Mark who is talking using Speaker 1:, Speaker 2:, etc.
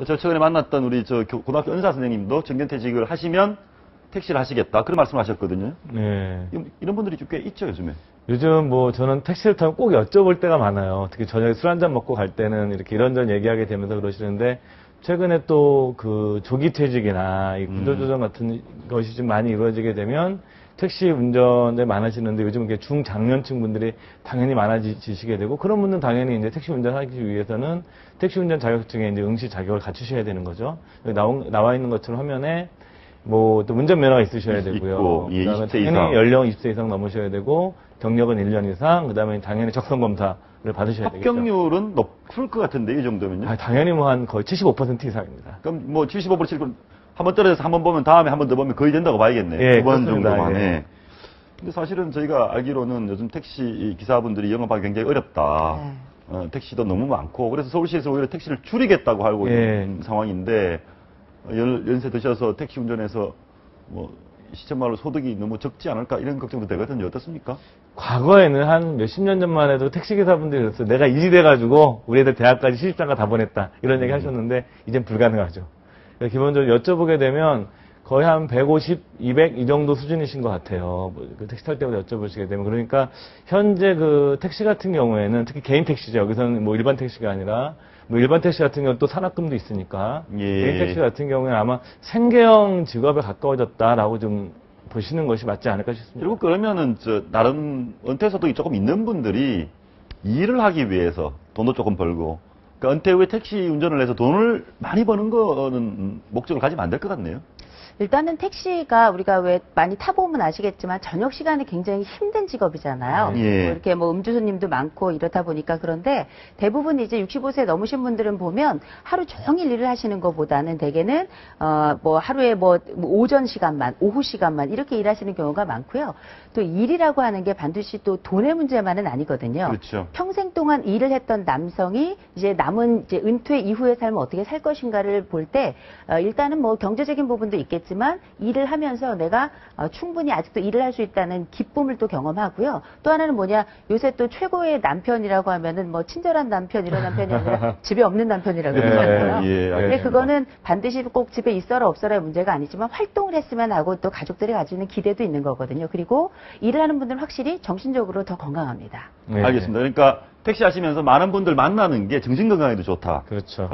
Speaker 1: 저 최근에 만났던 우리 고등학교 은사 선생님도 정년퇴직을 하시면 택시를 하시겠다 그런 말씀을 하셨거든요.
Speaker 2: 네.
Speaker 1: 이런 분들이 좀 꽤 있죠 요즘에.
Speaker 2: 요즘 뭐 저는 택시를 타면 꼭 여쭤볼 때가 많아요. 특히 저녁에 술 한잔 먹고 갈 때는 이렇게 이런저런 얘기하게 되면서 그러시는데 최근에 또 그 조기 퇴직이나 이 구조조정 같은 것이 좀 많이 이루어지게 되면 택시 운전에 많아지는데 요즘 이게 중장년층 분들이 당연히 많아지시게 되고 그런 분들은 당연히 이제 택시 운전하기 위해서는 택시 운전 자격증에 이제 응시 자격을 갖추셔야 되는 거죠. 여기 나와 있는 것처럼 화면에 뭐 또 운전면허가 있으셔야 되고요.
Speaker 1: 있고, 예,
Speaker 2: 그다음에
Speaker 1: 20세
Speaker 2: 당연히
Speaker 1: 이상.
Speaker 2: 연령 20세 이상 넘으셔야 되고 경력은 1년 이상. 그다음에 당연히 적성 검사를 받으셔야 되겠죠.
Speaker 1: 합격률은 높을 것 같은데 이 정도면요?
Speaker 2: 아, 당연히 뭐 한 거의 75% 이상입니다.
Speaker 1: 그럼 뭐 75% 치고 한번 떨어져서 한 번 보면 다음에 한 번 더 보면 거의 된다고 봐야겠네.
Speaker 2: 예,
Speaker 1: 두 번
Speaker 2: 그렇습니다.
Speaker 1: 정도만에.
Speaker 2: 예.
Speaker 1: 근데 사실은 저희가 알기로는 요즘 택시 기사분들이 영업하기 굉장히 어렵다. 택시도 너무 많고 그래서 서울시에서 오히려 택시를 줄이겠다고 하고 있는 상황인데 연세 드셔서 택시 운전해서 뭐 시천마을 소득이 너무 적지 않을까 이런 걱정도 되거든요. 어떻습니까?
Speaker 2: 과거에는 한 몇십 년 전만 해도 택시기사분들이 그랬어요. 내가 이직돼가지고 우리 애들 대학까지 시집장가 다 보냈다. 이런 얘기 하셨는데 이젠 불가능하죠. 기본적으로 여쭤보게 되면 거의 한 150, 200 이 정도 수준이신 것 같아요. 그 택시 탈 때마다 여쭤보시게 되면. 그러니까 현재 그 택시 같은 경우에는 특히 개인 택시죠. 여기서는 뭐 일반 택시가 아니라 뭐 일반 택시 같은 경우는 또 산학금도 있으니까 개인 택시 같은 경우에는 아마 생계형 직업에 가까워졌다라고 좀 보시는 것이 맞지 않을까 싶습니다.
Speaker 1: 결국 그러면은 나름 은퇴 소득이 조금 있는 분들이 일을 하기 위해서 돈도 조금 벌고 그러니까 은퇴 후에 택시 운전을 해서 돈을 많이 버는 거는 목적을 가지면 안 될 것 같네요.
Speaker 3: 일단은 택시가 우리가 왜 많이 타보면 아시겠지만 저녁 시간에 굉장히 힘든 직업이잖아요.
Speaker 1: 예.
Speaker 3: 뭐 이렇게 뭐 음주손님도 많고 이렇다 보니까 그런데 대부분 이제 65세 넘으신 분들은 보면 하루 종일 일을 하시는 것보다는 대개는 뭐 하루에 뭐 오전 시간만, 오후 시간만 이렇게 일하시는 경우가 많고요. 또 일이라고 하는 게 반드시 또 돈의 문제만은 아니거든요.
Speaker 1: 그렇죠.
Speaker 3: 평생 동안 일을 했던 남성이 이제 남은 이제 은퇴 이후의 삶을 어떻게 살 것인가를 볼 때 일단은 뭐 경제적인 부분도 있겠지만 일을 하면서 내가 충분히 아직도 일을 할 수 있다는 기쁨을 또 경험하고요. 또 하나는 뭐냐 요새 또 최고의 남편이라고 하면은 뭐 친절한 남편 이런 남편이 아니라 집에 없는 남편이라고 그러잖아요. 근데 그거는 반드시 꼭 집에 있어라 없어라의 문제가 아니지만 활동을 했으면 하고 또 가족들이 가지는 기대도 있는 거거든요. 그리고 일을 하는 분들은 확실히 정신적으로 더 건강합니다.
Speaker 1: 알겠습니다. 그러니까 택시 하시면서 많은 분들 만나는 게 정신 건강에도 좋다.
Speaker 2: 그렇죠.